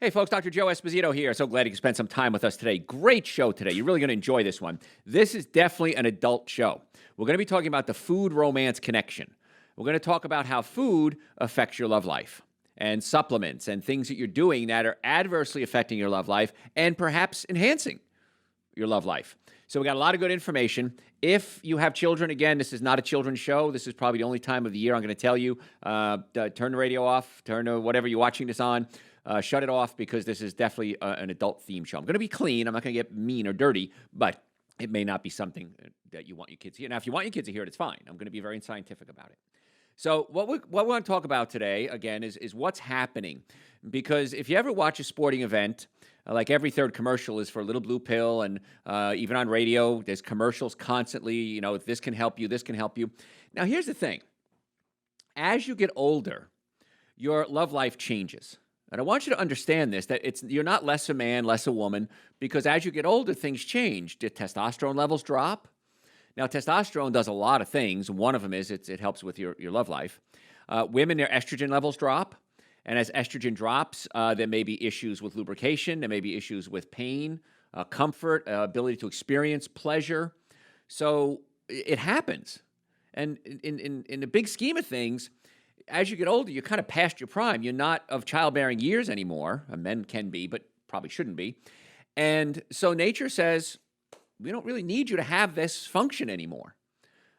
Hey, folks, Dr. Joe Esposito here. So glad you could spend some time with us today. Great show today. You're really going to enjoy this one. This is definitely an adult show. We're going to be talking about the food-romance connection. We're going to talk about how food affects your love life and supplements and things that you're doing that are adversely affecting your love life and perhaps enhancing your love life. So we got a lot of good information. If you have children, again, this is not a children's show. This is probably the only time of the year I'm going to tell you, turn the radio off, turn to whatever you're watching this on. Shut it off because this is definitely an adult-themed show. I'm going to be clean. I'm not going to get mean or dirty, but it may not be something that you want your kids to hear. Now, if you want your kids to hear it, it's fine. I'm going to be very scientific about it. So what we want to talk about today, again, is what's happening. Because if you ever watch a sporting event, like every third commercial is for a little blue pill, and even on radio, there's commercials constantly, you know, this can help you, this can help you. Now, here's the thing. As you get older, your love life changes. And I want you to understand this, that you're not less a man, less a woman, because as you get older, things change. The testosterone levels drop. Now, testosterone does a lot of things. One of them is it helps with your love life. Women, their estrogen levels drop. And as estrogen drops, there may be issues with lubrication. There may be issues with pain, comfort, ability to experience pleasure. So it happens. And in the big scheme of things, as you get older, you're kind of past your prime. You're not of childbearing years anymore. Men can be, but probably shouldn't be. And so nature says, we don't really need you to have this function anymore.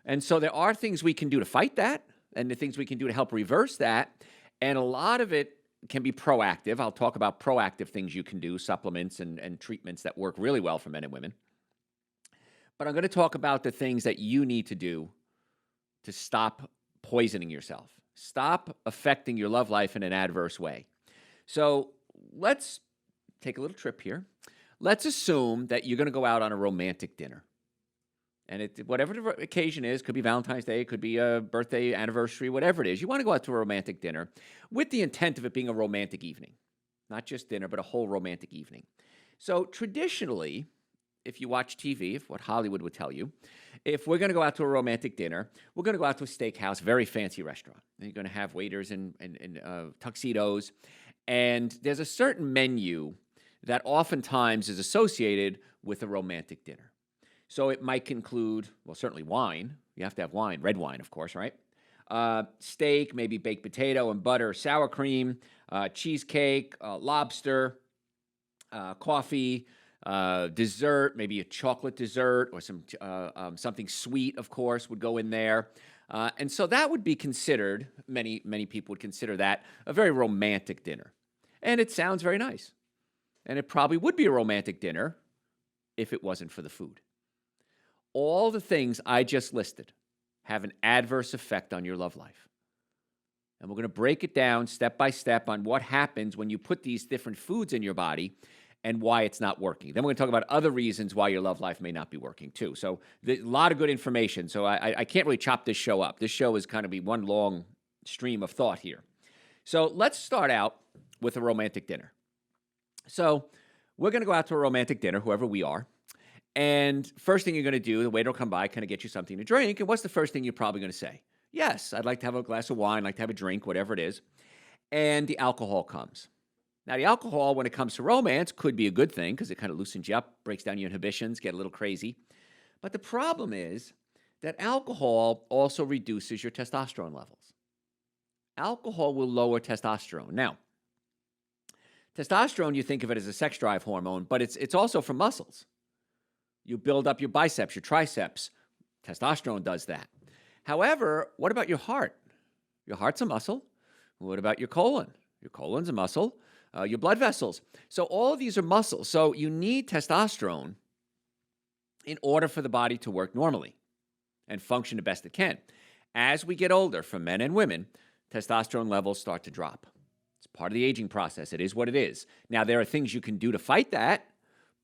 And so there are things we can do to fight that, and the things we can do to help reverse that. And a lot of it can be proactive. I'll talk about proactive things you can do, supplements and treatments that work really well for men and women. But I'm going to talk about the things that you need to do to stop poisoning yourself. Stop affecting your love life in an adverse way. So let's take a little trip here. Let's assume that you're going to go out on a romantic dinner. And whatever the occasion is, could be Valentine's Day, it could be a birthday, anniversary, whatever it is. You want to go out to a romantic dinner with the intent of it being a romantic evening. Not just dinner, but a whole romantic evening. So traditionally, if you watch TV, if what Hollywood would tell you, if we're going to go out to a romantic dinner, we're going to go out to a steakhouse, very fancy restaurant. And you're going to have waiters in tuxedos. And there's a certain menu that oftentimes is associated with a romantic dinner. So it might include, well, certainly wine. You have to have wine, red wine, of course, right? Steak, maybe baked potato and butter, sour cream, cheesecake, lobster, coffee, dessert, maybe a chocolate dessert or something sweet, of course, would go in there. And so that would be considered, many people would consider that a very romantic dinner. And it sounds very nice. And it probably would be a romantic dinner if it wasn't for the food. All the things I just listed have an adverse effect on your love life. And we're going to break it down step by step on what happens when you put these different foods in your body and why it's not working. Then we're going to talk about other reasons why your love life may not be working too. So a lot of good information. So I can't really chop this show up. This show is kind of be one long stream of thought here. So let's start out with a romantic dinner. So we're going to go out to a romantic dinner, whoever we are. And first thing you're going to do, the waiter will come by, kind of get you something to drink. And what's the first thing you're probably going to say? Yes, I'd like to have a glass of wine, I'd like to have a drink, whatever it is. And the alcohol comes. Now, the alcohol, when it comes to romance, could be a good thing because it kind of loosens you up, breaks down your inhibitions, get a little crazy. But the problem is that alcohol also reduces your testosterone levels. Alcohol will lower testosterone. Now, testosterone, you think of it as a sex drive hormone, but it's also for muscles. You build up your biceps, your triceps. Testosterone does that. However, what about your heart? Your heart's a muscle. What about your colon? Your colon's a muscle. Your blood vessels. So all of these are muscles. So you need testosterone in order for the body to work normally and function the best it can. As we get older, for men and women, testosterone levels start to drop. It's part of the aging process. It is what it is. Now, there are things you can do to fight that,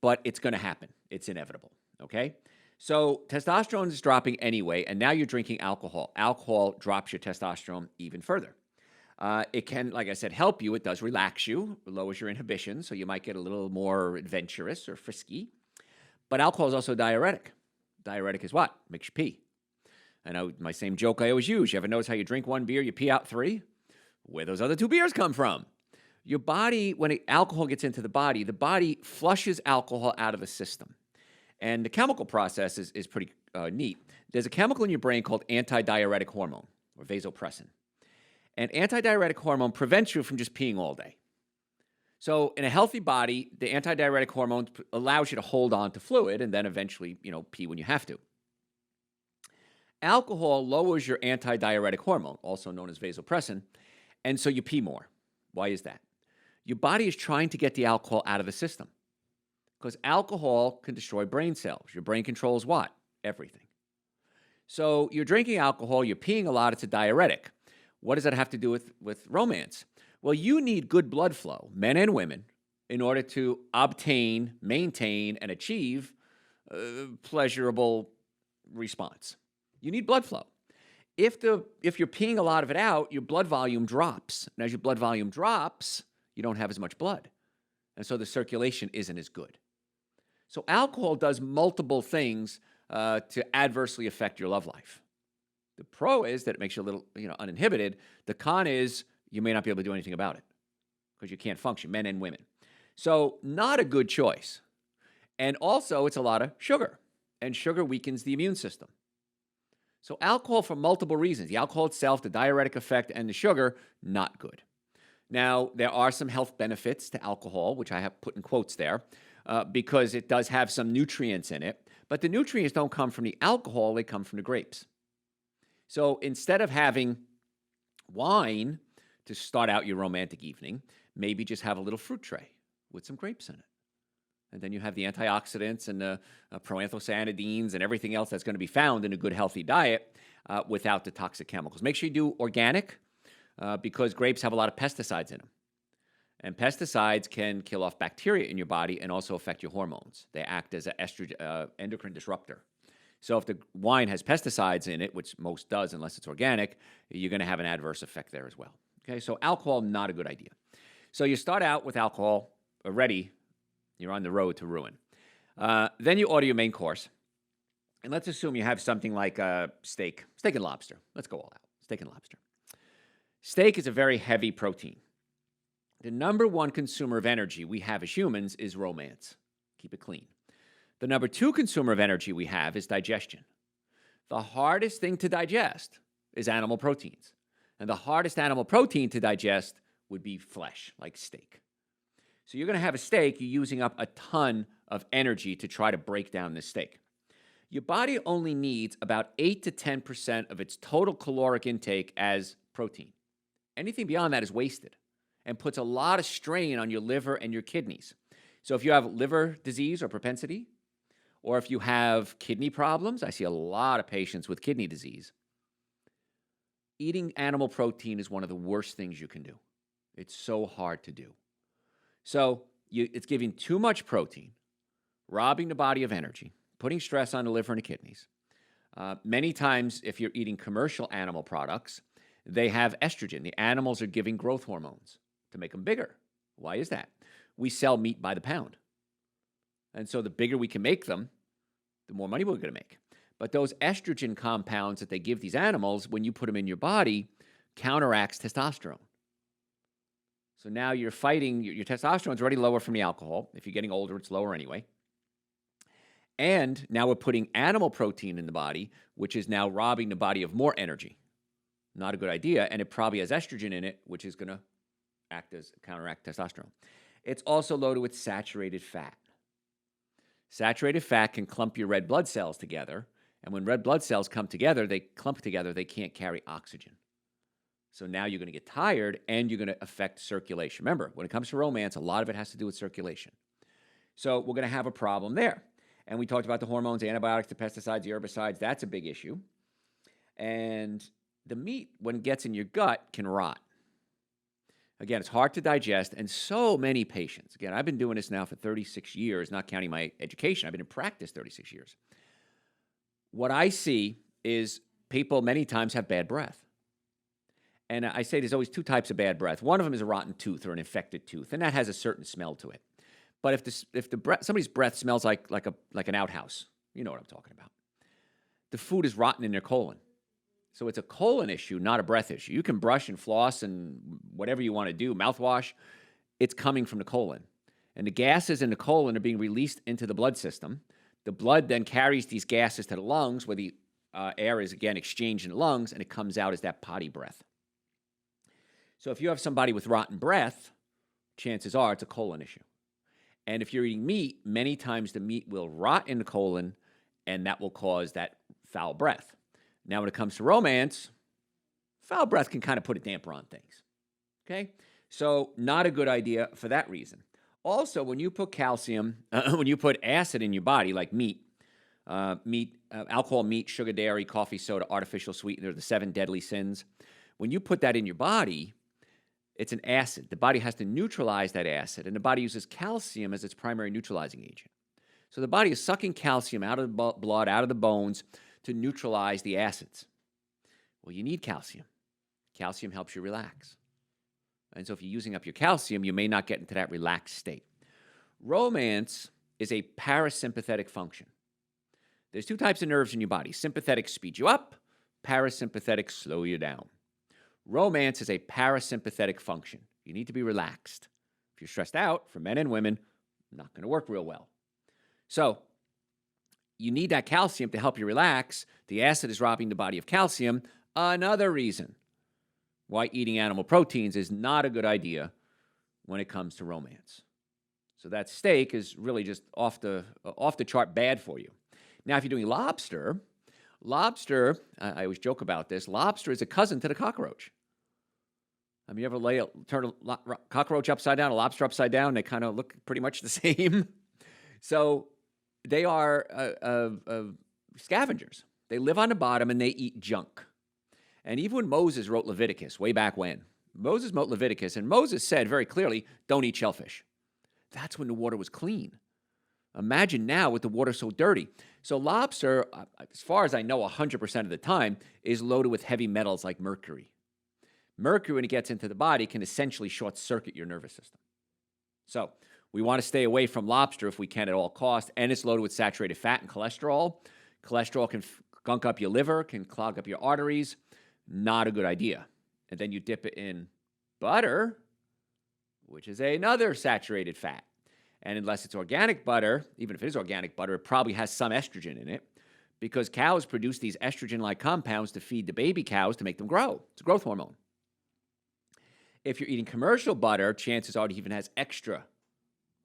but it's going to happen. It's inevitable, okay? So testosterone is dropping anyway, and now you're drinking alcohol. Alcohol drops your testosterone even further. It can, like I said, help you. It does relax you, lowers your inhibition, so you might get a little more adventurous or frisky. But alcohol is also a diuretic. Diuretic is what? Makes you pee. I know my same joke I always use. You ever notice how you drink one beer, you pee out 3? Where those other 2 beers come from? Your body, when alcohol gets into the body flushes alcohol out of the system. And the chemical process is pretty neat. There's a chemical in your brain called antidiuretic hormone, or vasopressin. And antidiuretic hormone prevents you from just peeing all day. So in a healthy body, the antidiuretic hormone allows you to hold on to fluid and then eventually, pee when you have to. Alcohol lowers your antidiuretic hormone, also known as vasopressin, and so you pee more. Why is that? Your body is trying to get the alcohol out of the system because alcohol can destroy brain cells. Your brain controls what? Everything. So you're drinking alcohol, you're peeing a lot, it's a diuretic. What does that have to do with romance? Well, you need good blood flow, men and women, in order to obtain, maintain, and achieve pleasurable response. You need blood flow. If you're peeing a lot of it out, your blood volume drops. And as your blood volume drops, you don't have as much blood. And so the circulation isn't as good. So alcohol does multiple things to adversely affect your love life. The pro is that it makes you a little, uninhibited. The con is you may not be able to do anything about it because you can't function, men and women. So not a good choice. And also, it's a lot of sugar, and sugar weakens the immune system. So alcohol for multiple reasons. The alcohol itself, the diuretic effect, and the sugar, not good. Now, there are some health benefits to alcohol, which I have put in quotes there, because it does have some nutrients in it. But the nutrients don't come from the alcohol, they come from the grapes. So instead of having wine to start out your romantic evening, maybe just have a little fruit tray with some grapes in it. And then you have the antioxidants and the proanthocyanidins and everything else that's going to be found in a good, healthy diet without the toxic chemicals. Make sure you do organic because grapes have a lot of pesticides in them. And pesticides can kill off bacteria in your body and also affect your hormones. They act as an endocrine disruptor. So if the wine has pesticides in it, which most does unless it's organic, you're going to have an adverse effect there as well. Okay, so alcohol, not a good idea. So you start out with alcohol already. You're on the road to ruin. Then you order your main course. And let's assume you have something like steak and lobster. Let's go all out. Steak and lobster. Steak is a very heavy protein. The number one consumer of energy we have as humans is romance. Keep it clean. The number two consumer of energy we have is digestion. The hardest thing to digest is animal proteins. And the hardest animal protein to digest would be flesh, like steak. So you're going to have a steak, you're using up a ton of energy to try to break down this steak. Your body only needs about 8 to 10% of its total caloric intake as protein. Anything beyond that is wasted and puts a lot of strain on your liver and your kidneys. So if you have liver disease or propensity, or if you have kidney problems, I see a lot of patients with kidney disease, eating animal protein is one of the worst things you can do. It's so hard to do. So it's giving too much protein, robbing the body of energy, putting stress on the liver and the kidneys. Many times, if you're eating commercial animal products, they have estrogen. The animals are giving growth hormones to make them bigger. Why is that? We sell meat by the pound. And so the bigger we can make them, the more money we're going to make. But those estrogen compounds that they give these animals, when you put them in your body, counteracts testosterone. So now you're fighting, your testosterone is already lower from the alcohol. If you're getting older, it's lower anyway. And now we're putting animal protein in the body, which is now robbing the body of more energy. Not a good idea. And it probably has estrogen in it, which is going to counteract testosterone. It's also loaded with saturated fat. Saturated fat can clump your red blood cells together. And when red blood cells come together, they clump together, they can't carry oxygen. So now you're going to get tired and you're going to affect circulation. Remember, when it comes to romance, a lot of it has to do with circulation. So we're going to have a problem there. And we talked about the hormones, the antibiotics, the pesticides, the herbicides. That's a big issue. And the meat, when it gets in your gut, can rot. Again, it's hard to digest, and so many patients. Again, I've been doing this now for 36 years, not counting my education. I've been in practice 36 years. What I see is people many times have bad breath. And I say there's always two types of bad breath. One of them is a rotten tooth or an infected tooth, and that has a certain smell to it. But if somebody's breath smells like an outhouse, you know what I'm talking about. The food is rotten in their colon. So it's a colon issue, not a breath issue. You can brush and floss and whatever you want to do, mouthwash. it's coming from the colon. And the gases in the colon are being released into the blood system. The blood then carries these gases to the lungs, where the air is, again, exchanged in the lungs, and it comes out as that potty breath. So if you have somebody with rotten breath, chances are it's a colon issue. And if you're eating meat, many times the meat will rot in the colon, and that will cause that foul breath. Now, when it comes to romance, foul breath can kind of put a damper on things. Okay? So not a good idea for that reason. Also, when you put calcium, when you put acid in your body, like meat, alcohol, meat, sugar, dairy, coffee, soda, artificial sweetener, the 7 deadly sins, when you put that in your body, it's an acid. The body has to neutralize that acid, and the body uses calcium as its primary neutralizing agent. So the body is sucking calcium out of the blood, out of the bones, to neutralize the acids. Well, you need calcium. Calcium helps you relax. And so if you're using up your calcium, you may not get into that relaxed state. Romance is a parasympathetic function. There's 2 types of nerves in your body. Sympathetic speed you up, parasympathetic slow you down. Romance is a parasympathetic function. You need to be relaxed. If you're stressed out, for men and women, not going to work real well. So you need that calcium to help you relax. The acid is robbing the body of calcium. Another reason why eating animal proteins is not a good idea when it comes to romance. So that steak is really just off the chart bad for you. Now, if you're doing lobster, I always joke about this, lobster is a cousin to the cockroach. I mean, you ever turn a cockroach upside down, a lobster upside down, they kind of look pretty much the same. So they are scavengers. They live on the bottom and they eat junk. And even when Moses wrote Leviticus, way back when, Moses wrote Leviticus, and Moses said very clearly, don't eat shellfish. That's when the water was clean. Imagine now with the water so dirty. So lobster, as far as I know, 100% of the time, is loaded with heavy metals like mercury. Mercury, when it gets into the body, can essentially short-circuit your nervous system. So we want to stay away from lobster if we can at all costs, and it's loaded with saturated fat and cholesterol. Cholesterol can gunk up your liver, can clog up your arteries. Not a good idea. And then you dip it in butter, which is another saturated fat. And unless it's organic butter, even if it is organic butter, it probably has some estrogen in it because cows produce these estrogen-like compounds to feed the baby cows to make them grow. It's a growth hormone. If you're eating commercial butter, chances are it even has extra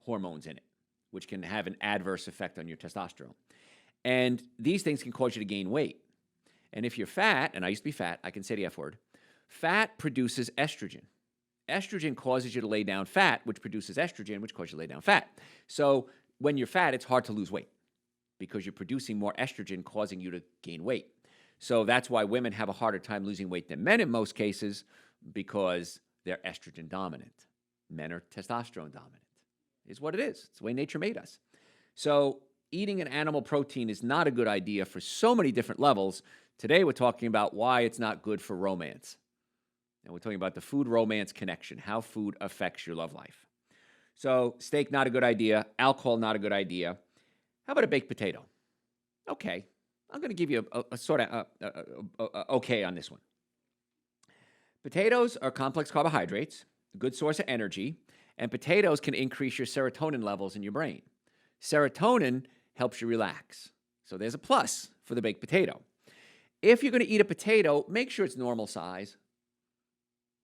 hormones in it, which can have an adverse effect on your testosterone. And these things can cause you to gain weight. And if you're fat, and I used to be fat, I can say the F word, fat produces estrogen. Estrogen causes you to lay down fat, which produces estrogen, which causes you to lay down fat. So when you're fat, it's hard to lose weight because you're producing more estrogen, causing you to gain weight. So that's why women have a harder time losing weight than men in most cases because they're estrogen dominant. Men are testosterone dominant. It's what it is. It's the way nature made us. So eating an animal protein is not a good idea for so many different levels. Today, we're talking about why it's not good for romance. And we're talking about the food-romance connection, how food affects your love life. So steak, not a good idea. Alcohol, not a good idea. How about a baked potato? Okay. I'm going to give you a sort of okay on this one. Potatoes are complex carbohydrates, a good source of energy, and potatoes can increase your serotonin levels in your brain. Serotonin helps you relax. So there's a plus for the baked potato. If you're going to eat a potato, make sure it's normal size.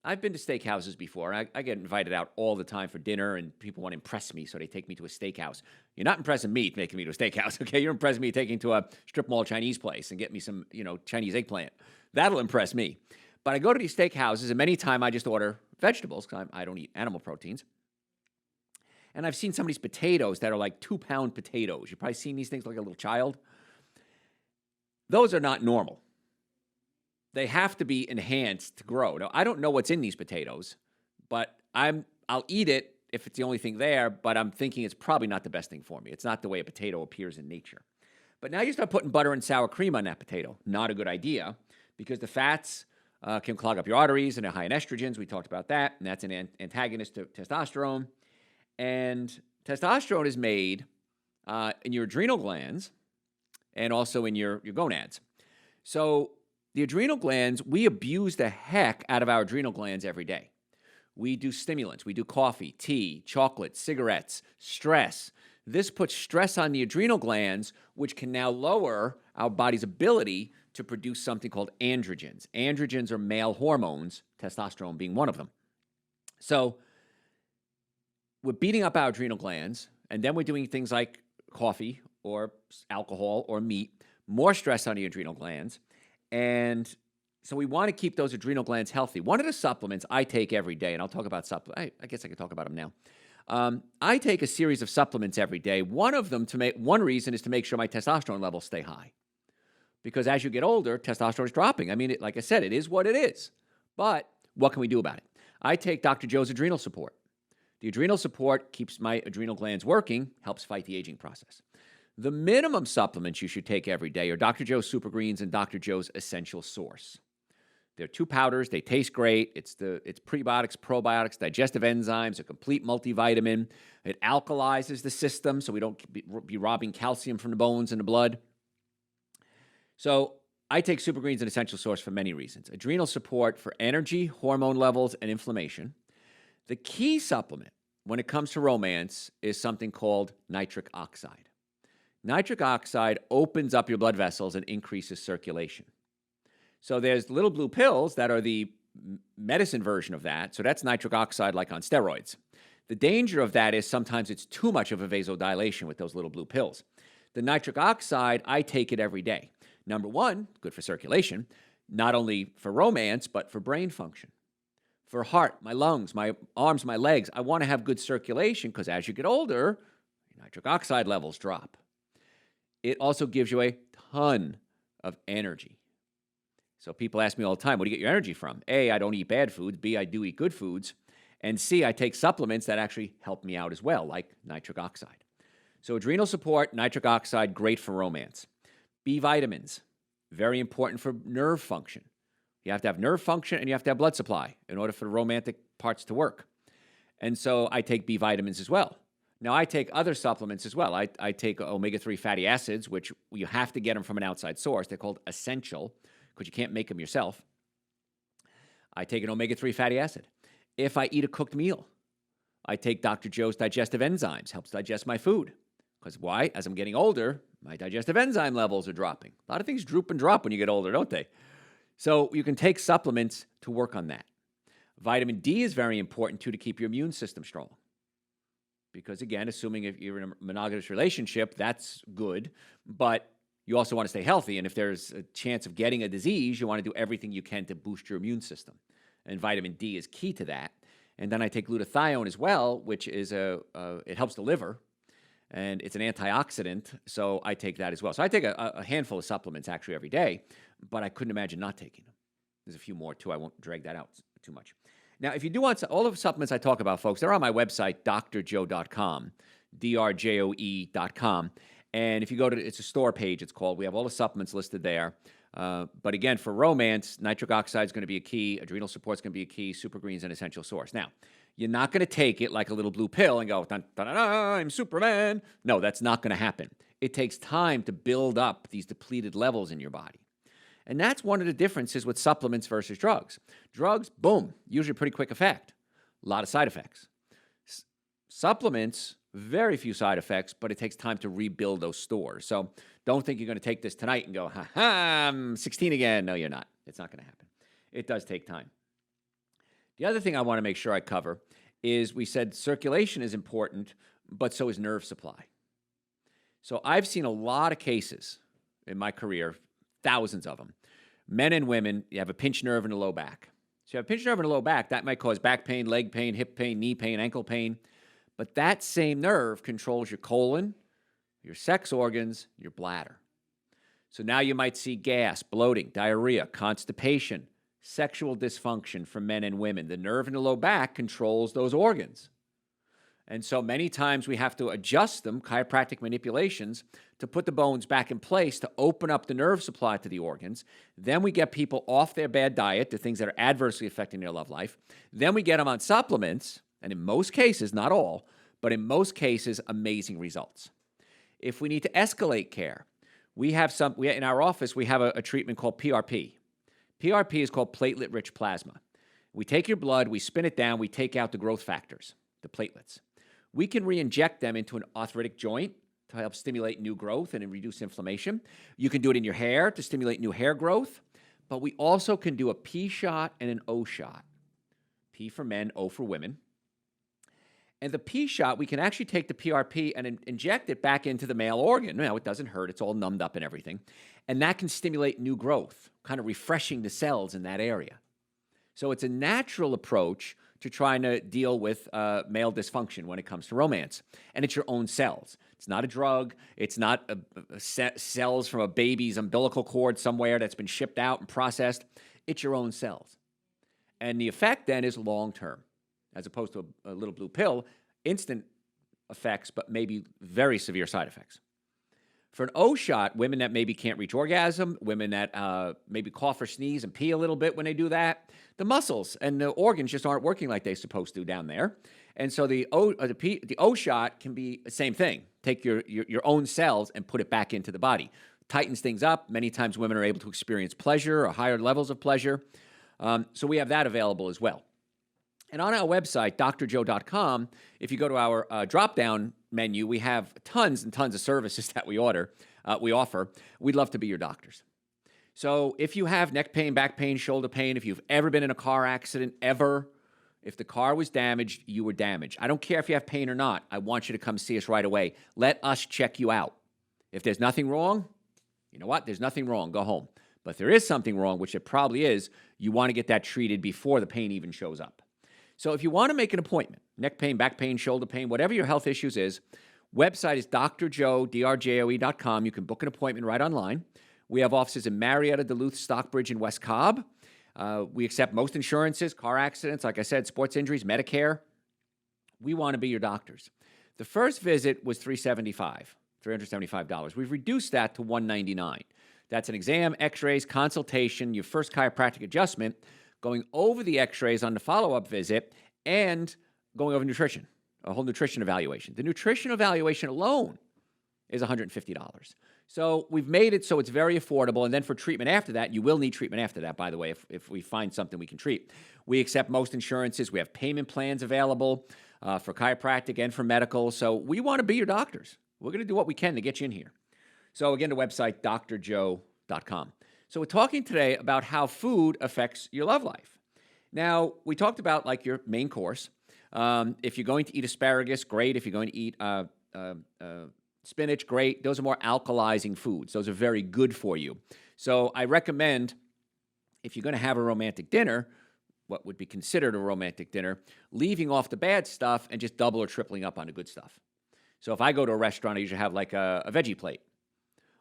I've been to steakhouses before. I get invited out all the time for dinner, and people want to impress me, so they take me to a steakhouse. You're not impressing me taking me to a steakhouse, okay? You're impressing me taking to a strip mall Chinese place and get me some, Chinese eggplant. That'll impress me. But I go to these steakhouses, and many times I just order vegetables because I don't eat animal proteins. And I've seen some of these potatoes that are like 2-pound potatoes. You've probably seen these things like a little child. Those are not normal. They have to be enhanced to grow. Now, I don't know what's in these potatoes, but I'll eat it if it's the only thing there, but I'm thinking it's probably not the best thing for me. It's not the way a potato appears in nature. But now you start putting butter and sour cream on that potato. Not a good idea because the fats can clog up your arteries and they're high in estrogens. We talked about that, and that's an antagonist to testosterone. And testosterone is made in your adrenal glands and also in your gonads. So the adrenal glands, we abuse the heck out of our adrenal glands every day. We do stimulants. We do coffee, tea, chocolate, cigarettes, stress. This puts stress on the adrenal glands, which can now lower our body's ability to produce something called androgens. Androgens are male hormones, testosterone being one of them. So we're beating up our adrenal glands, and then we're doing things like coffee or alcohol or meat, more stress on the adrenal glands. And so we want to keep those adrenal glands healthy. One of the supplements I take every day, and I'll talk about supplements. I guess I can talk about them now. I take a series of supplements every day. One reason is to make sure my testosterone levels stay high. Because as you get older, testosterone is dropping. I mean, like I said, it is what it is. But what can we do about it? I take Dr. Joe's adrenal support. The adrenal support keeps my adrenal glands working, helps fight the aging process. The minimum supplements you should take every day are Dr. Joe's Super Greens and Dr. Joe's Essential Source. They're 2 powders. They taste great. It's prebiotics, probiotics, digestive enzymes, a complete multivitamin. It alkalizes the system so we don't be robbing calcium from the bones and the blood. So I take Super Greens and Essential Source for many reasons. Adrenal support for energy, hormone levels, and inflammation. The key supplement when it comes to romance is something called nitric oxide. Nitric oxide opens up your blood vessels and increases circulation. So there's little blue pills that are the medicine version of that. So that's nitric oxide like on steroids. The danger of that is sometimes it's too much of a vasodilation with those little blue pills. The nitric oxide, I take it every day. Number one, good for circulation, not only for romance, but for brain function. For heart, my lungs, my arms, my legs, I want to have good circulation because as you get older, nitric oxide levels drop. It also gives you a ton of energy. So people ask me all the time, where do you get your energy from? A, I don't eat bad foods. B, I do eat good foods. And C, I take supplements that actually help me out as well, like nitric oxide. So adrenal support, nitric oxide, great for romance. B vitamins, very important for nerve function. You have to have nerve function and you have to have blood supply in order for the romantic parts to work. And so I take B vitamins as well. Now, I take other supplements as well. I take omega-3 fatty acids, which you have to get them from an outside source. They're called essential because you can't make them yourself. I take an omega-3 fatty acid. If I eat a cooked meal, I take Dr. Joe's digestive enzymes, helps digest my food. Because why? As I'm getting older, my digestive enzyme levels are dropping. A lot of things droop and drop when you get older, don't they? So you can take supplements to work on that. Vitamin D is very important, too, to keep your immune system strong. Because, again, assuming if you're in a monogamous relationship, that's good. But you also want to stay healthy. And if there's a chance of getting a disease, you want to do everything you can to boost your immune system. And vitamin D is key to that. And then I take glutathione as well, which is it helps the liver. And it's an antioxidant, so I take that as well. So I take a handful of supplements actually every day, but I couldn't imagine not taking them. There's a few more, too. I won't drag that out too much. Now, if you do want all of the supplements I talk about, folks, they're on my website, drjoe.com, drjoe.com. And if you go to, it's a store page, it's called. We have all the supplements listed there. But again, for romance, nitric oxide is going to be a key. Adrenal support is going to be a key. Super Greens and Essential Source. Now, you're not going to take it like a little blue pill and go, dun, dun, dun, dun, I'm Superman. No, that's not going to happen. It takes time to build up these depleted levels in your body. And that's one of the differences with supplements versus drugs. Drugs, boom, usually a pretty quick effect. A lot of side effects. Supplements, very few side effects, but it takes time to rebuild those stores. So don't think you're going to take this tonight and go, ha-ha, I'm 16 again. No, you're not. It's not going to happen. It does take time. The other thing I want to make sure I cover is we said circulation is important, but so is nerve supply. So I've seen a lot of cases in my career, thousands of them. Men and women, you have a pinched nerve in the low back. So you have a pinched nerve in the low back, that might cause back pain, leg pain, hip pain, knee pain, ankle pain. But that same nerve controls your colon, your sex organs, your bladder. So now you might see gas, bloating, diarrhea, constipation, sexual dysfunction for men and women. The nerve in the low back controls those organs. And so many times we have to adjust them, chiropractic manipulations, to put the bones back in place to open up the nerve supply to the organs. Then we get people off their bad diet, the things that are adversely affecting their love life. Then we get them on supplements, and in most cases, not all, but in most cases, amazing results. If we need to escalate care, in our office, we have a treatment called PRP. PRP is called platelet-rich plasma. We take your blood, we spin it down, we take out the growth factors, the platelets. We can re-inject them into an arthritic joint to help stimulate new growth and reduce inflammation. You can do it in your hair to stimulate new hair growth, but we also can do a P shot and an O shot. P for men, O for women. And the P shot, we can actually take the PRP and inject it back into the male organ. Now, it doesn't hurt. It's all numbed up and everything. And that can stimulate new growth, kind of refreshing the cells in that area. So it's a natural approach to trying to deal with male dysfunction when it comes to romance. And it's your own cells. It's not a drug. It's not cells from a baby's umbilical cord somewhere that's been shipped out and processed. It's your own cells. And the effect then is long-term, as opposed to a little blue pill, instant effects, but maybe very severe side effects. For an O shot, women that maybe can't reach orgasm, women that maybe cough or sneeze and pee a little bit when they do that, the muscles and the organs just aren't working like they're supposed to down there. And so the O shot can be the same thing. Take your own cells and put it back into the body. Tightens things up. Many times women are able to experience pleasure or higher levels of pleasure. So we have that available as well. And on our website, drjoe.com, if you go to our drop-down menu, we have tons and tons of services that we offer. We'd love to be your doctors. So if you have neck pain, back pain, shoulder pain, if you've ever been in a car accident, ever, if the car was damaged, you were damaged. I don't care if you have pain or not. I want you to come see us right away. Let us check you out. If there's nothing wrong, you know what? There's nothing wrong. Go home. But if there is something wrong, which it probably is, you want to get that treated before the pain even shows up. So if you want to make an appointment, neck pain, back pain, shoulder pain, whatever your health issues is, website is drjoe, drjoe.com. You can book an appointment right online. We have offices in Marietta, Duluth, Stockbridge, and West Cobb. We accept most insurances, car accidents, like I said, sports injuries, Medicare. We want to be your doctors. The first visit was $375. We've reduced that to $199. That's an exam, x-rays, consultation, your first chiropractic adjustment, going over the x-rays on the follow-up visit, and going over nutrition, a whole nutrition evaluation. The nutrition evaluation alone is $150. So we've made it so it's very affordable, and then for treatment after that, you will need treatment after that, by the way, if we find something we can treat. We accept most insurances. We have payment plans available for chiropractic and for medical, so we want to be your doctors. We're going to do what we can to get you in here. So again, the website, drjoe.com. So we're talking today about how food affects your love life. Now, we talked about like your main course. If you're going to eat asparagus, great. If you're going to eat spinach, great. Those are more alkalizing foods. Those are very good for you. So I recommend, if you're going to have a romantic dinner, what would be considered a romantic dinner, leaving off the bad stuff and just double or tripling up on the good stuff. So if I go to a restaurant, I usually have like a veggie plate.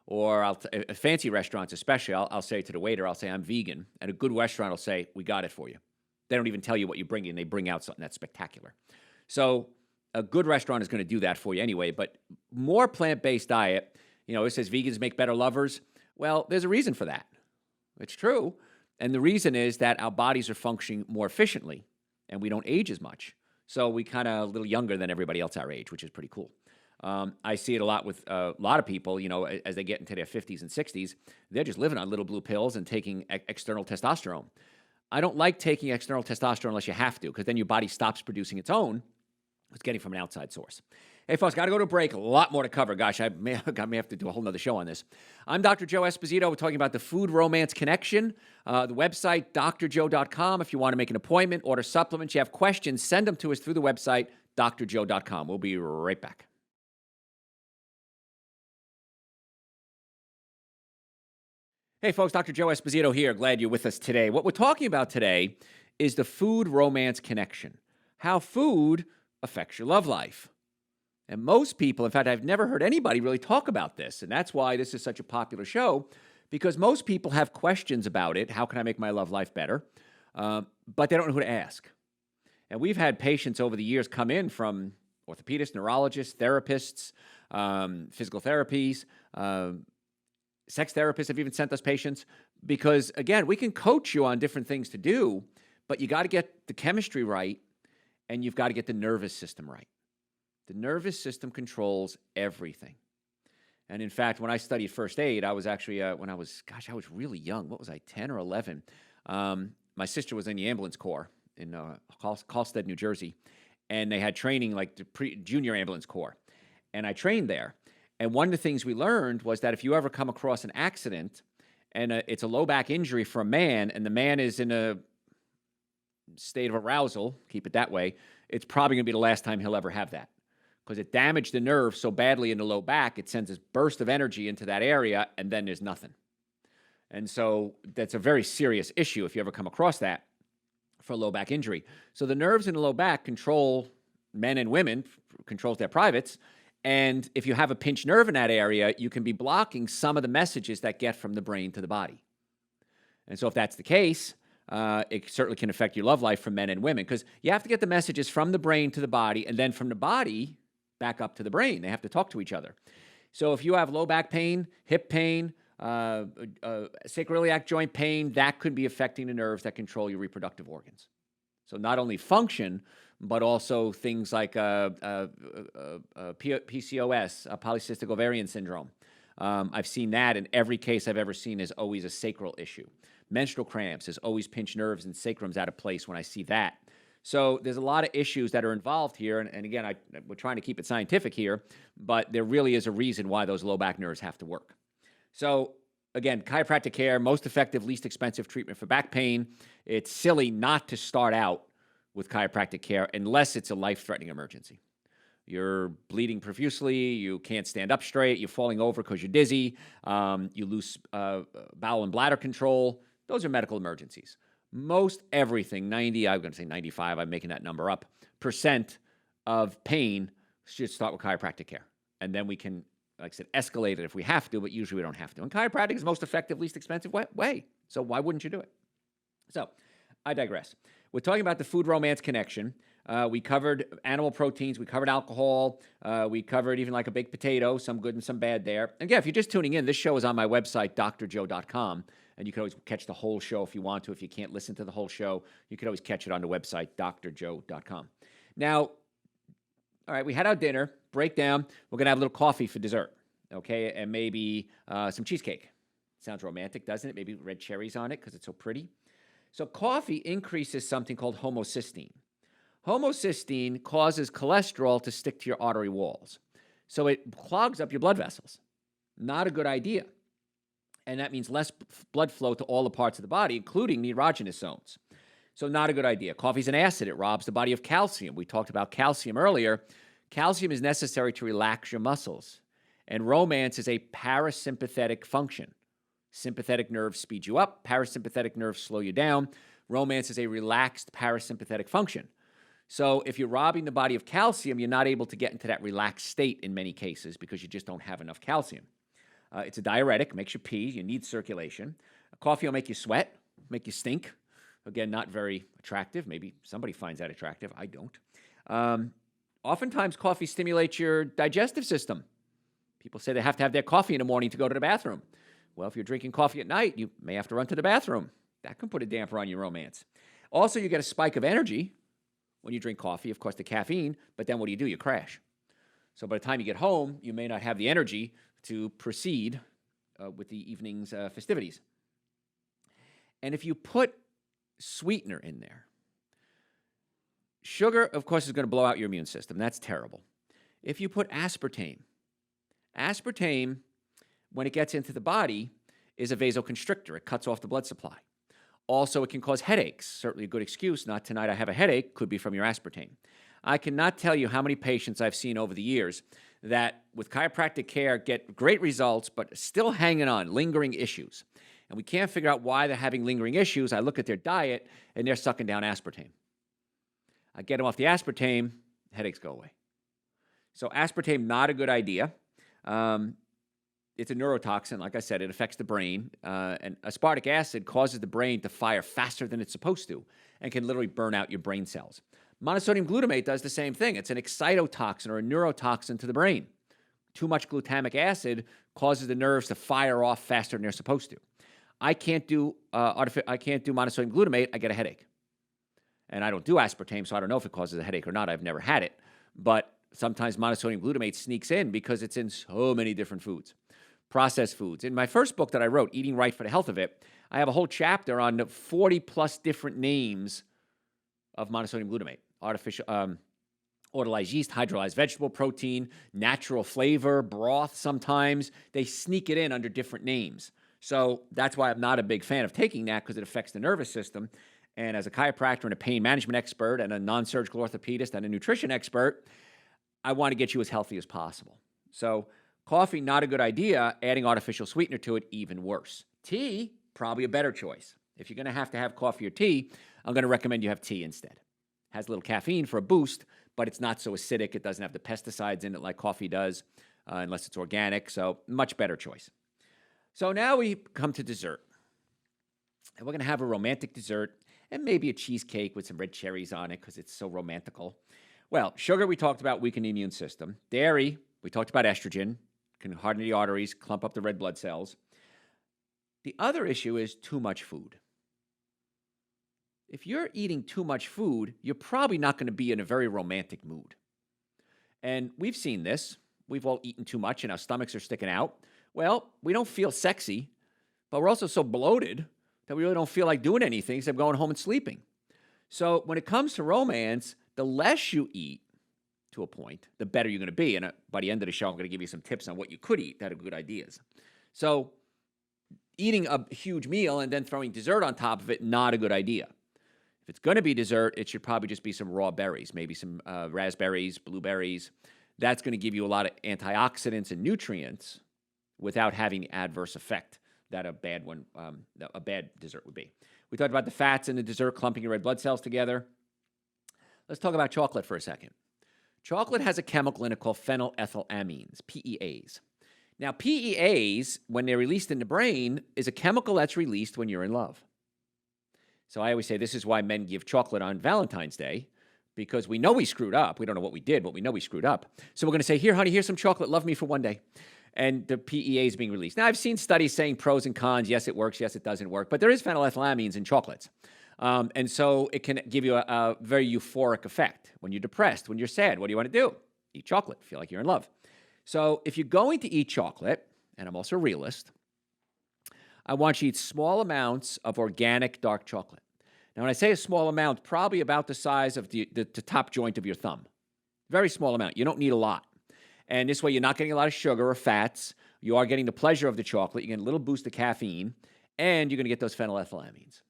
Or fancy restaurants especially, I'll say to the waiter, I'll say, I'm vegan. And a good restaurant will say, we got it for you. They don't even tell you what you bring in. They bring out something that's spectacular. So a good restaurant is going to do that for you anyway. But more plant-based diet, it says vegans make better lovers. Well, there's a reason for that. It's true. And the reason is that our bodies are functioning more efficiently and we don't age as much. So we kind of a little younger than everybody else our age, which is pretty cool. I see it a lot with a lot of people, as they get into their 50s and 60s, they're just living on little blue pills and taking external testosterone. I don't like taking external testosterone unless you have to, because then your body stops producing its own. It's getting from an outside source. Hey, folks, got to go to a break. A lot more to cover. Gosh, I may have to do a whole nother show on this. I'm Dr. Joe Esposito. We're talking about the food romance connection. The website, drjoe.com. If you want to make an appointment, order supplements, you have questions, send them to us through the website, drjoe.com. We'll be right back. Hey, folks, Dr. Joe Esposito here. Glad you're with us today. What we're talking about today is the food romance connection, how food affects your love life. And most people, in fact, I've never heard anybody really talk about this, and that's why this is such a popular show, because most people have questions about it. How can I make my love life better? But they don't know who to ask. And we've had patients over the years come in from orthopedists, neurologists, therapists, physical therapies, sex therapists have even sent us patients because, again, we can coach you on different things to do, but you got to get the chemistry right and you've got to get the nervous system right. The nervous system controls everything. And in fact, when I studied first aid, I was actually, I was really young. What was I, 10 or 11? My sister was in the ambulance corps, in Halstead, New Jersey, and they had training like the junior ambulance corps, and I trained there. And one of the things we learned was that if you ever come across an accident and it's a low back injury for a man, and the man is in a state of arousal, keep it that way, it's probably going to be the last time he'll ever have that, because it damaged the nerve so badly in the low back, it sends this burst of energy into that area, and then there's nothing. And so that's a very serious issue if you ever come across that for a low back injury. So the nerves in the low back control men and women, controls their privates, and if you have a pinched nerve in that area, you can be blocking some of the messages that get from the brain to the body. And so if that's the case, it certainly can affect your love life for men and women, because you have to get the messages from the brain to the body, and then from the body back up to the brain. They have to talk to each other. So if you have low back pain, hip pain, sacroiliac joint pain, that could be affecting the nerves that control your reproductive organs. So not only function, but also things like PCOS, polycystic ovarian syndrome. I've seen that, and every case I've ever seen is always a sacral issue. Menstrual cramps is always pinched nerves and sacrums out of place when I see that. So there's a lot of issues that are involved here, and again, we're trying to keep it scientific here, but there really is a reason why those low back nerves have to work. So again, chiropractic care, most effective, least expensive treatment for back pain. It's silly not to start out with chiropractic care unless it's a life-threatening emergency. You're bleeding profusely, you can't stand up straight, you're falling over because you're dizzy, you lose bowel and bladder control. Those are medical emergencies. Most everything, I'm going to say 95, I'm making that number up, % of pain should start with chiropractic care. And then we can, like I said, escalate it if we have to, but usually we don't have to. And chiropractic is the most effective, least expensive way. So why wouldn't you do it? So I digress. We're talking about the food romance connection. We covered animal proteins. We covered alcohol. We covered even like a baked potato, some good and some bad there. And again, if you're just tuning in, this show is on my website, drjoe.com. And you can always catch the whole show if you want to. If you can't listen to the whole show, you can always catch it on the website, drjoe.com. Now, all right, we had our dinner, breakdown. We're going to have a little coffee for dessert, okay? And maybe some cheesecake. Sounds romantic, doesn't it? Maybe red cherries on it because it's so pretty. So coffee increases something called homocysteine. Homocysteine causes cholesterol to stick to your artery walls. So it clogs up your blood vessels. Not a good idea. And that means less blood flow to all the parts of the body, including the erogenous zones. So not a good idea. Coffee's an acid. It robs the body of calcium. We talked about calcium earlier. Calcium is necessary to relax your muscles. And romance is a parasympathetic function. Sympathetic nerves speed you up. Parasympathetic nerves slow you down. Romance is a relaxed parasympathetic function. So if you're robbing the body of calcium, you're not able to get into that relaxed state in many cases because you just don't have enough calcium. It's a diuretic, makes you pee. You need circulation. Coffee will make you sweat, make you stink. Again, not very attractive. Maybe somebody finds that attractive. I don't. Oftentimes, coffee stimulates your digestive system. People say they have to have their coffee in the morning to go to the bathroom. Well, if you're drinking coffee at night, you may have to run to the bathroom. That can put a damper on your romance. Also, you get a spike of energy when you drink coffee, of course, the caffeine, but then what do? You crash. So by the time you get home, you may not have the energy to proceed with the evening's festivities. And if you put sweetener in there, sugar, of course, is going to blow out your immune system. That's terrible. If you put aspartame, when it gets into the body, is a vasoconstrictor. It cuts off the blood supply. Also, it can cause headaches. Certainly a good excuse. Not tonight, I have a headache. Could be from your aspartame. I cannot tell you how many patients I've seen over the years that with chiropractic care get great results, but still hanging on, lingering issues. And we can't figure out why they're having lingering issues. I look at their diet, and they're sucking down aspartame. I get them off the aspartame, headaches go away. So aspartame, not a good idea. It's a neurotoxin. Like I said, it affects the brain. And aspartic acid causes the brain to fire faster than it's supposed to and can literally burn out your brain cells. Monosodium glutamate does the same thing. It's an excitotoxin or a neurotoxin to the brain. Too much glutamic acid causes the nerves to fire off faster than they're supposed to. I can't do monosodium glutamate. I get a headache. And I don't do aspartame, so I don't know if it causes a headache or not. I've never had it. But sometimes monosodium glutamate sneaks in because it's in so many different foods. Processed foods. In my first book that I wrote, Eating Right for the Health of It, I have a whole chapter on the 40-plus different names of monosodium glutamate, artificial autolyzed yeast, hydrolyzed vegetable protein, natural flavor, broth sometimes. They sneak it in under different names. So that's why I'm not a big fan of taking that, because it affects the nervous system. And as a chiropractor and a pain management expert and a non-surgical orthopedist and a nutrition expert, I want to get you as healthy as possible. So coffee, not a good idea. Adding artificial sweetener to it, even worse. Tea, probably a better choice. If you're going to have coffee or tea, I'm going to recommend you have tea instead. Has a little caffeine for a boost, but it's not so acidic. It doesn't have the pesticides in it like coffee does, unless it's organic. So much better choice. So now we come to dessert. And we're going to have a romantic dessert and maybe a cheesecake with some red cherries on it because it's so romantical. Well, sugar we talked about, weaken the immune system. Dairy, we talked about estrogen, can harden the arteries, clump up the red blood cells. The other issue is too much food. If you're eating too much food, you're probably not going to be in a very romantic mood. And we've seen this. We've all eaten too much and our stomachs are sticking out. Well, we don't feel sexy, but we're also so bloated that we really don't feel like doing anything except going home and sleeping. So when it comes to romance, the less you eat to a point, the better you're going to be. And by the end of the show, I'm going to give you some tips on what you could eat that are good ideas. So eating a huge meal and then throwing dessert on top of it, not a good idea. If it's going to be dessert, it should probably just be some raw berries, maybe some raspberries, blueberries. That's going to give you a lot of antioxidants and nutrients without having the adverse effect that a bad dessert would be. We talked about the fats in the dessert clumping your red blood cells together. Let's talk about chocolate for a second. Chocolate has a chemical in it called phenylethylamines, PEAs. Now, PEAs, when they're released in the brain, is a chemical that's released when you're in love. So I always say this is why men give chocolate on Valentine's Day, because we know we screwed up. We don't know what we did, but we know we screwed up. So we're going to say, here, honey, here's some chocolate. Love me for one day. And the PEA is being released. Now, I've seen studies saying pros and cons. Yes, it works. Yes, it doesn't work. But there is phenylethylamines in chocolates. And so it can give you a very euphoric effect. When you're depressed, when you're sad, what do you want to do? Eat chocolate. Feel like you're in love. So if you're going to eat chocolate, and I'm also a realist, I want you to eat small amounts of organic dark chocolate. Now, when I say a small amount, probably about the size of the top joint of your thumb. Very small amount. You don't need a lot. And this way, you're not getting a lot of sugar or fats. You are getting the pleasure of the chocolate. You're getting a little boost of caffeine, and you're going to get those phenylethylamines.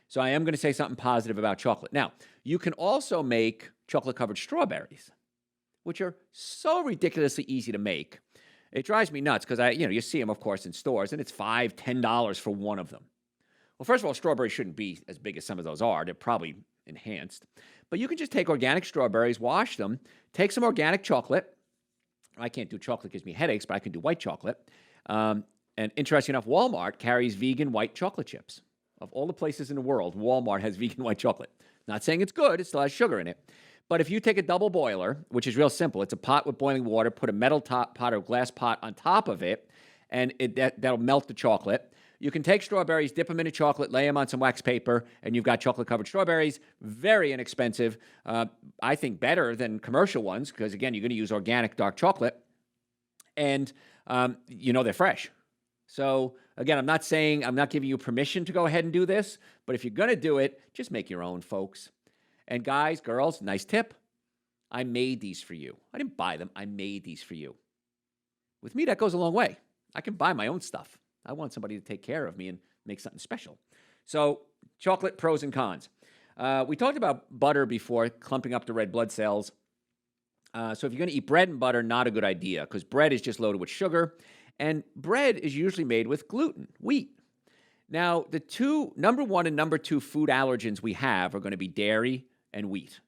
So I am going to say something positive about chocolate. Now, you can also make chocolate-covered strawberries, which are so ridiculously easy to make. It drives me nuts because you see them, of course, in stores, and it's $5, $10 for one of them. Well, first of all, strawberries shouldn't be as big as some of those are. They're probably enhanced. But you can just take organic strawberries, wash them, take some organic chocolate. I can't do chocolate, gives me headaches, but I can do white chocolate. And interesting enough, Walmart carries vegan white chocolate chips. Of all the places in the world, Walmart has vegan white chocolate. Not saying it's good, it still has sugar in it. But if you take a double boiler, which is real simple, it's a pot with boiling water, put a metal pot or glass pot on top of it, and that'll melt the chocolate. You can take strawberries, dip them in a chocolate, lay them on some wax paper, and you've got chocolate-covered strawberries. Very inexpensive. I think better than commercial ones because, again, you're going to use organic dark chocolate. And, they're fresh. So, again, I'm not giving you permission to go ahead and do this, but if you're going to do it, just make your own, folks. And guys, girls, nice tip. I made these for you. I didn't buy them. I made these for you. With me, that goes a long way. I can buy my own stuff. I want somebody to take care of me and make something special. So, chocolate pros and cons. We talked about butter before, clumping up the red blood cells. So if you're going to eat bread and butter, not a good idea because bread is just loaded with sugar. And bread is usually made with gluten, wheat. Now, the number one and number two food allergens we have are going to be dairy and wheat.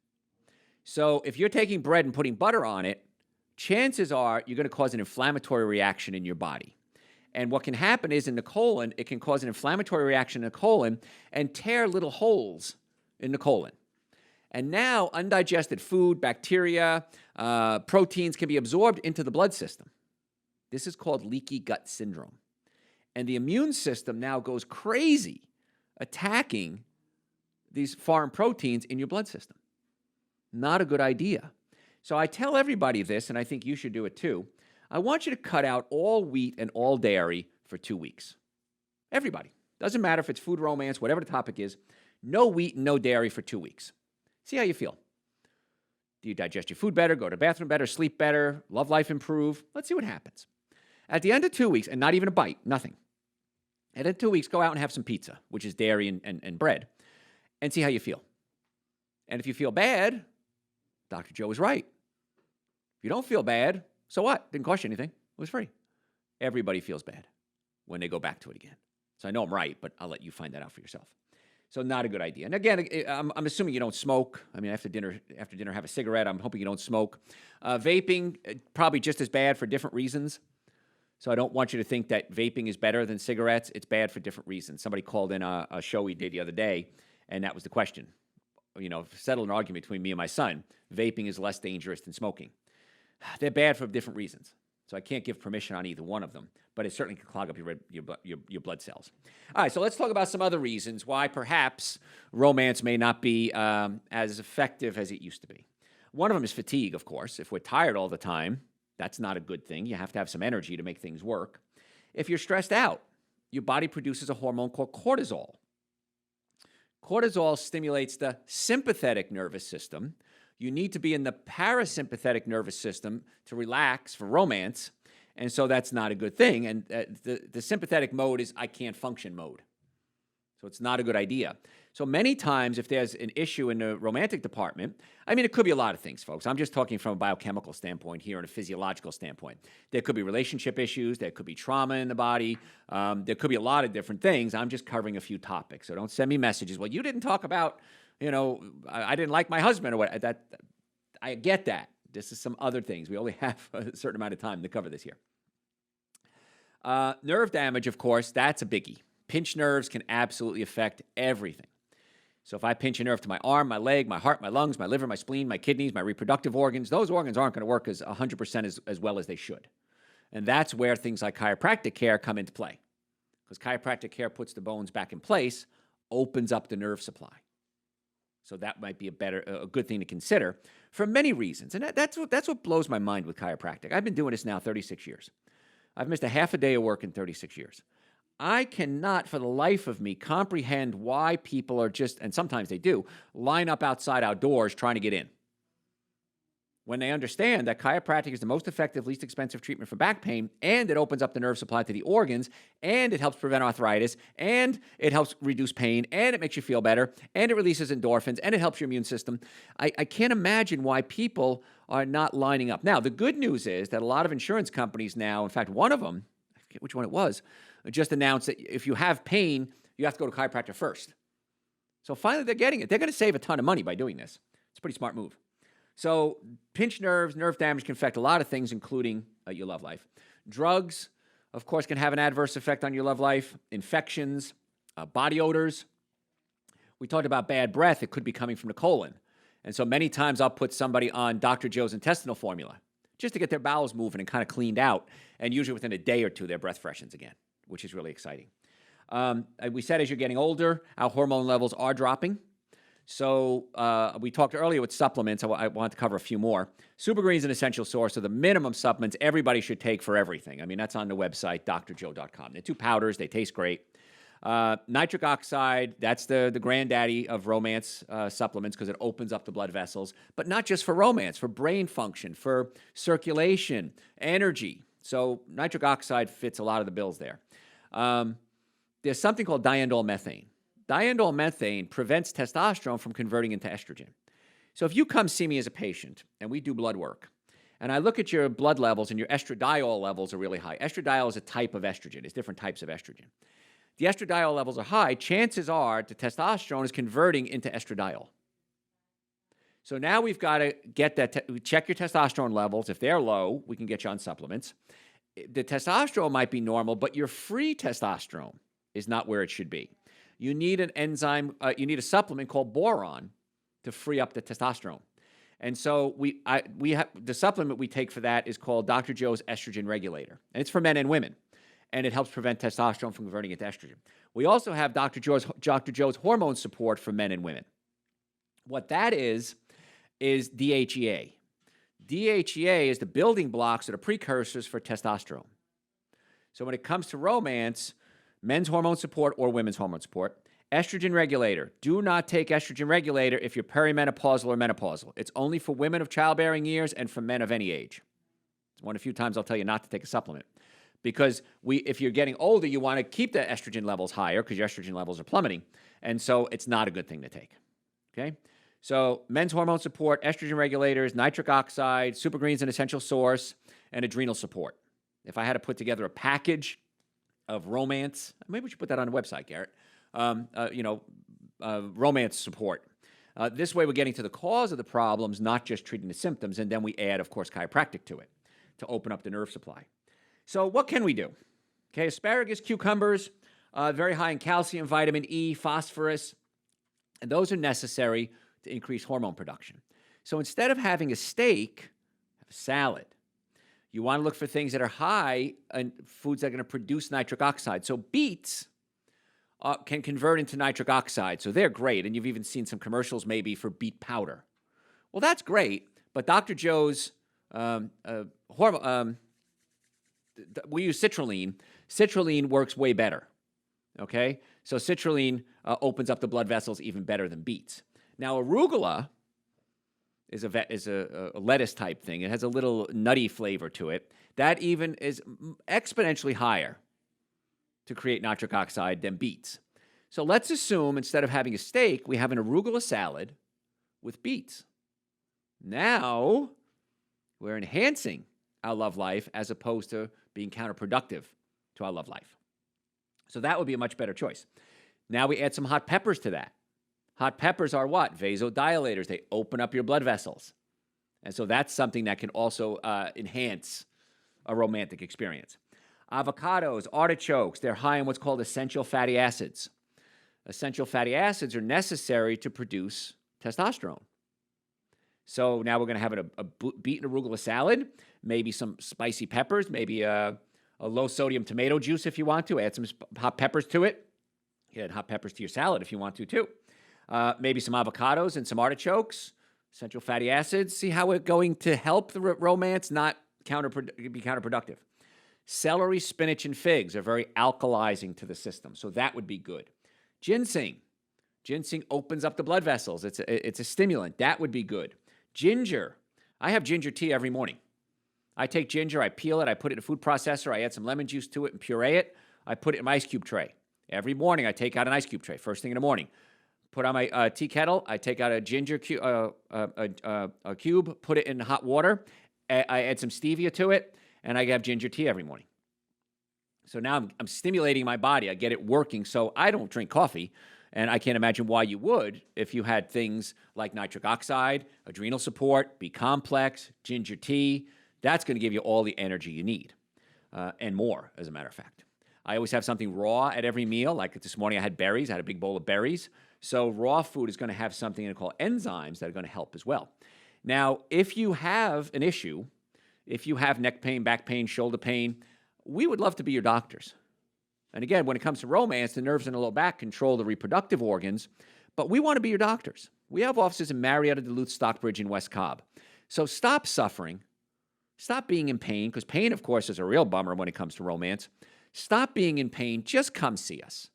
So if you're taking bread and putting butter on it, chances are you're going to cause an inflammatory reaction in your body. And what can happen is in the colon, it can cause an inflammatory reaction in the colon and tear little holes in the colon. And now undigested food, bacteria, proteins can be absorbed into the blood system. This is called leaky gut syndrome. And the immune system now goes crazy attacking these foreign proteins in your blood system. Not a good idea. So I tell everybody this, and I think you should do it too. I want you to cut out all wheat and all dairy for 2 weeks. Everybody. Doesn't matter if it's food romance, whatever the topic is. No wheat and no dairy for 2 weeks. See how you feel. Do you digest your food better, go to the bathroom better, sleep better, love life improve? Let's see what happens. At the end of 2 weeks, and not even a bite, nothing. At the end of 2 weeks, go out and have some pizza, which is dairy and bread, and see how you feel. And if you feel bad, Dr. Joe was right. If you don't feel bad, so what? Didn't cost you anything. It was free. Everybody feels bad when they go back to it again. So I know I'm right, but I'll let you find that out for yourself. So not a good idea. And again, I'm assuming you don't smoke. I mean, after dinner, have a cigarette. I'm hoping you don't smoke. Vaping, probably just as bad for different reasons. So I don't want you to think that vaping is better than cigarettes. It's bad for different reasons. Somebody called in a show we did the other day, and that was the question. You know, settle an argument between me and my son. Vaping is less dangerous than smoking. They're bad for different reasons. So I can't give permission on either one of them, but it certainly can clog up your blood cells. All right, so let's talk about some other reasons why perhaps romance may not be as effective as it used to be. One of them is fatigue, of course. If we're tired all the time, that's not a good thing. You have to have some energy to make things work. If you're stressed out, your body produces a hormone called cortisol. Cortisol stimulates the sympathetic nervous system. You need to be in the parasympathetic nervous system to relax for romance, and so that's not a good thing. And the sympathetic mode is I can't function mode. So it's not a good idea. So many times if there's an issue in the romantic department, I mean, it could be a lot of things, folks. I'm just talking from a biochemical standpoint here and a physiological standpoint. There could be relationship issues. There could be trauma in the body. There could be a lot of different things. I'm just covering a few topics. So don't send me messages. Well, you didn't talk about, you know, I didn't like my husband or what. I get that. This is some other things. We only have a certain amount of time to cover this here. Nerve damage, of course, that's a biggie. Pinched nerves can absolutely affect everything. So if I pinch a nerve to my arm, my leg, my heart, my lungs, my liver, my spleen, my kidneys, my reproductive organs, those organs aren't going to work 100% as well as they should. And that's where things like chiropractic care come into play. Because chiropractic care puts the bones back in place, opens up the nerve supply. So that might be a good thing to consider for many reasons. And that's what blows my mind with chiropractic. I've been doing this now 36 years. I've missed a half a day of work in 36 years. I cannot, for the life of me, comprehend why people are just, and sometimes they do, line up outside our doors trying to get in. When they understand that chiropractic is the most effective, least expensive treatment for back pain, and it opens up the nerve supply to the organs, and it helps prevent arthritis, and it helps reduce pain, and it makes you feel better, and it releases endorphins, and it helps your immune system. I can't imagine why people are not lining up. Now, the good news is that a lot of insurance companies now, in fact, one of them, I forget which one it was, just announced that if you have pain, you have to go to chiropractor first. So finally, they're getting it. They're going to save a ton of money by doing this. It's a pretty smart move. So pinched nerves, nerve damage can affect a lot of things, including your love life. Drugs, of course, can have an adverse effect on your love life. Infections, body odors. We talked about bad breath. It could be coming from the colon. And so many times I'll put somebody on Dr. Joe's intestinal formula just to get their bowels moving and kind of cleaned out. And usually within a day or two, their breath freshens again, which is really exciting. We said as you're getting older, our hormone levels are dropping. So we talked earlier with supplements. I want to cover a few more. Supergreen is an essential source of the minimum supplements everybody should take for everything. I mean, that's on the website, drjoe.com. They're 2 powders. They taste great. Nitric oxide, that's the granddaddy of romance supplements because it opens up the blood vessels. But not just for romance, for brain function, for circulation, energy. So nitric oxide fits a lot of the bills there. There's something called diindole methane. Diindole methane prevents testosterone from converting into estrogen. So if you come see me as a patient and we do blood work, and I look at your blood levels and your estradiol levels are really high. Estradiol is a type of estrogen. There's different types of estrogen. The estradiol levels are high. Chances are the testosterone is converting into estradiol. So now we've got to get that, check your testosterone levels. If they're low, we can get you on supplements. The testosterone might be normal, but your free testosterone is not where it should be. You need an enzyme, you need a supplement called boron to free up the testosterone. And so we have the supplement we take for that is called Dr. Joe's Estrogen Regulator. And it's for men and women. And it helps prevent testosterone from converting into estrogen. We also have Dr. Joe's Hormone Support for men and women. What that is DHEA. DHEA is the building blocks or the precursors for testosterone. So when it comes to romance, men's hormone support or women's hormone support, Estrogen regulator. Do not take estrogen regulator if you're perimenopausal or menopausal. It's only for women of childbearing years and for men of any age. It's one of the few times I'll tell you not to take a supplement. Because if you're getting older, you want to keep the estrogen levels higher because your estrogen levels are plummeting. And so it's not a good thing to take. Okay? So men's hormone support, estrogen regulators, nitric oxide, super greens an essential source, and adrenal support. If I had to put together a package of romance, maybe we should put that on the website, Garrett. Romance support. This way we're getting to the cause of the problems, not just treating the symptoms, and then we add, of course, chiropractic to it to open up the nerve supply. So what can we do? Okay, asparagus, cucumbers, very high in calcium, vitamin E, phosphorus, and those are necessary to increase hormone production. So instead of having a steak, have a salad. You want to look for things that are high in foods that are going to produce nitric oxide. So beets can convert into nitric oxide, so they're great, and you've even seen some commercials maybe for beet powder. Well, that's great, but Dr. Joe's we use citrulline. Citrulline works way better, okay? So citrulline opens up the blood vessels even better than beets. Now, arugula is a lettuce type thing. It has a little nutty flavor to it. That even is exponentially higher to create nitric oxide than beets. So let's assume instead of having a steak, we have an arugula salad with beets. Now we're enhancing our love life as opposed to being counterproductive to our love life. So that would be a much better choice. Now we add some hot peppers to that. Hot peppers are what? Vasodilators. They open up your blood vessels. And so that's something that can also enhance a romantic experience. Avocados, artichokes, they're high in what's called essential fatty acids. Essential fatty acids are necessary to produce testosterone. So now we're going to have a beet and arugula salad, maybe some spicy peppers, maybe a low-sodium tomato juice if you want to. Add some hot peppers to it. You add hot peppers to your salad if you want to, too. Maybe some avocados and some artichokes, essential fatty acids. See how we're going to help the romance, not be counterproductive. Celery, spinach, and figs are very alkalizing to the system, so that would be good. Ginseng. Ginseng opens up the blood vessels. It's a stimulant. That would be good. Ginger. I have ginger tea every morning. I take ginger, I peel it, I put it in a food processor, I add some lemon juice to it and puree it. I put it in my ice cube tray. Every morning I take out an ice cube tray, first thing in the morning. Put on my tea kettle, I take out a ginger cube, put it in hot water, I add some stevia to it, and I have ginger tea every morning. So now I'm stimulating my body. I get it working. So I don't drink coffee, and I can't imagine why you would if you had things like nitric oxide, adrenal support, B-complex, ginger tea. That's going to give you all the energy you need, and more, as a matter of fact. I always have something raw at every meal. Like this morning I had berries. I had a big bowl of berries. So raw food is going to have something called enzymes that are going to help as well. Now, if you have an issue, if you have neck pain, back pain, shoulder pain, we would love to be your doctors. And again, when it comes to romance, the nerves in the low back control the reproductive organs, but we want to be your doctors. We have offices in Marietta, Duluth, Stockbridge, and West Cobb. So stop suffering. Stop being in pain, because pain, of course, is a real bummer when it comes to romance. Stop being in pain. Just come see us.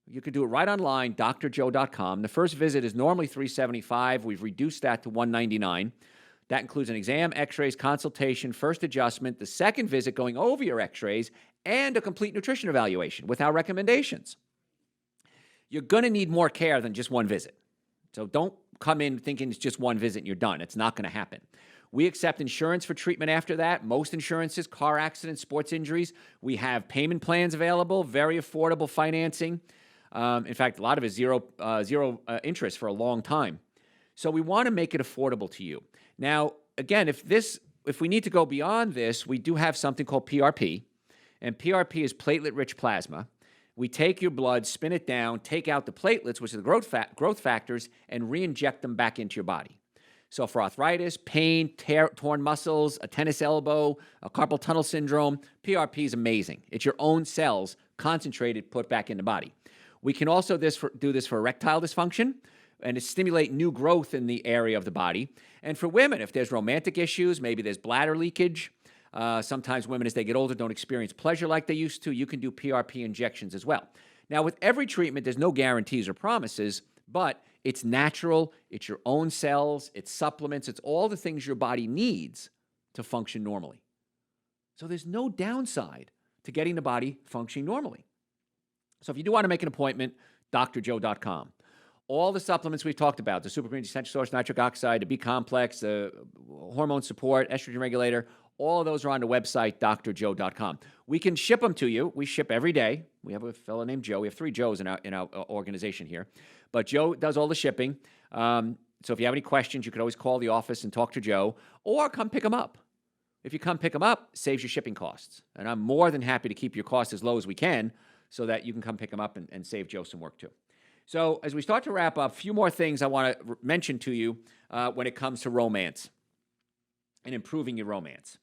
You can do it right online, drjoe.com. The first visit is normally $375. We've reduced that to $199. That includes an exam, x-rays, consultation, first adjustment, the second visit going over your x-rays, and a complete nutrition evaluation with our recommendations. You're going to need more care than just one visit. So don't come in thinking it's just one visit and you're done. It's not going to happen. We accept insurance for treatment after that. Most insurances, car accidents, sports injuries. We have payment plans available, very affordable financing. In fact, a lot of it is zero interest for a long time. So we want to make it affordable to you. Now, again, if we need to go beyond this, we do have something called PRP, and PRP is platelet-rich plasma. We take your blood, spin it down, take out the platelets, which are the growth factors, and re-inject them back into your body. So for arthritis, pain, torn muscles, a tennis elbow, a carpal tunnel syndrome, PRP is amazing. It's your own cells concentrated, put back in the body. We can also do this for erectile dysfunction, and to stimulate new growth in the area of the body. And for women, if there's romantic issues, maybe there's bladder leakage, sometimes women as they get older don't experience pleasure like they used to, you can do PRP injections as well. Now, with every treatment, there's no guarantees or promises, but it's natural, it's your own cells, it's supplements, it's all the things your body needs to function normally. So there's no downside to getting the body functioning normally. So if you do want to make an appointment, drjoe.com. All the supplements we've talked about, the Super Green Essential Source, nitric oxide, the B complex, the hormone support, estrogen regulator, all of those are on the website, drjoe.com. We can ship them to you. We ship every day. We have a fellow named Joe. We have 3 Joes in our organization here. But Joe does all the shipping. So if you have any questions, you could always call the office and talk to Joe, or come pick them up. If you come pick them up, it saves you shipping costs. And I'm more than happy to keep your costs as low as we can so that you can come pick them up and save Joe some work too. So as we start to wrap up, a few more things I want to mention to you when it comes to romance and improving your romance.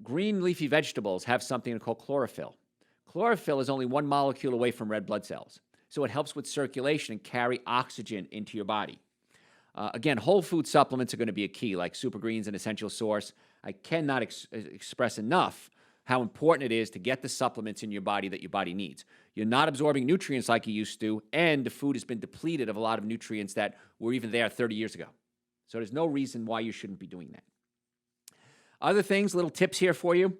Green leafy vegetables have something called chlorophyll. Chlorophyll is only 1 molecule away from red blood cells, so it helps with circulation and carry oxygen into your body. Again, whole food supplements are going to be a key, like Super Greens and Essential Source. I cannot express enough how important it is to get the supplements in your body that your body needs. You're not absorbing nutrients like you used to, and the food has been depleted of a lot of nutrients that were even there 30 years ago. So there's no reason why you shouldn't be doing that. Other things, little tips here for you.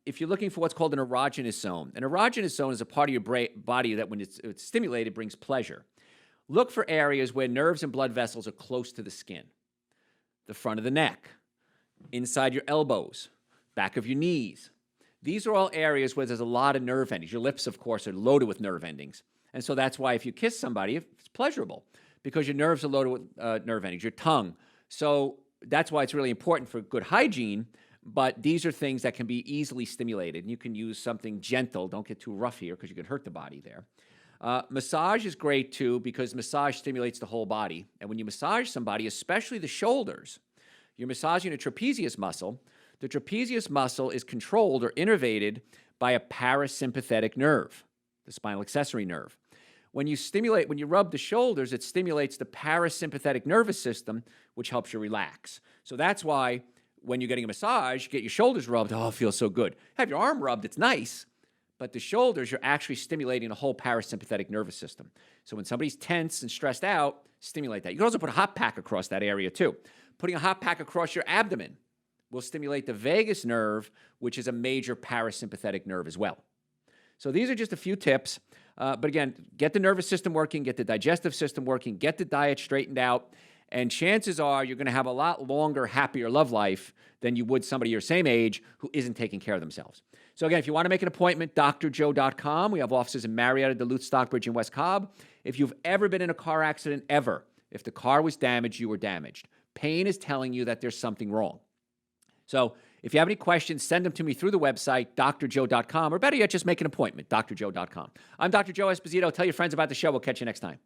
If you're looking for what's called an erogenous zone is a part of your body that when it's stimulated brings pleasure. Look for areas where nerves and blood vessels are close to the skin. The front of the neck, inside your elbows, back of your knees. These are all areas where there's a lot of nerve endings. Your lips, of course, are loaded with nerve endings. And so that's why if you kiss somebody, it's pleasurable because your nerves are loaded with nerve endings, your tongue. So that's why it's really important for good hygiene, but these are things that can be easily stimulated. And you can use something gentle. Don't get too rough here because you can hurt the body there. Massage is great too because massage stimulates the whole body. And when you massage somebody, especially the shoulders, you're massaging a trapezius muscle. The trapezius muscle is controlled or innervated by a parasympathetic nerve, the spinal accessory nerve. When you rub the shoulders, it stimulates the parasympathetic nervous system, which helps you relax. So that's why when you're getting a massage, you get your shoulders rubbed, oh, it feels so good. Have your arm rubbed, it's nice. But the shoulders, you're actually stimulating the whole parasympathetic nervous system. So when somebody's tense and stressed out, stimulate that. You can also put a hot pack across that area too. Putting a hot pack across your abdomen will stimulate the vagus nerve, which is a major parasympathetic nerve as well. So these are just a few tips. But again, get the nervous system working, get the digestive system working, get the diet straightened out, and chances are you're going to have a lot longer, happier love life than you would somebody your same age who isn't taking care of themselves. So again, if you want to make an appointment, drjoe.com. We have offices in Marietta, Duluth, Stockbridge, and West Cobb. If you've ever been in a car accident, ever, if the car was damaged, you were damaged. Pain is telling you that there's something wrong. So if you have any questions, send them to me through the website, drjoe.com, or better yet, just make an appointment, drjoe.com. I'm Dr. Joe Esposito. Tell your friends about the show. We'll catch you next time.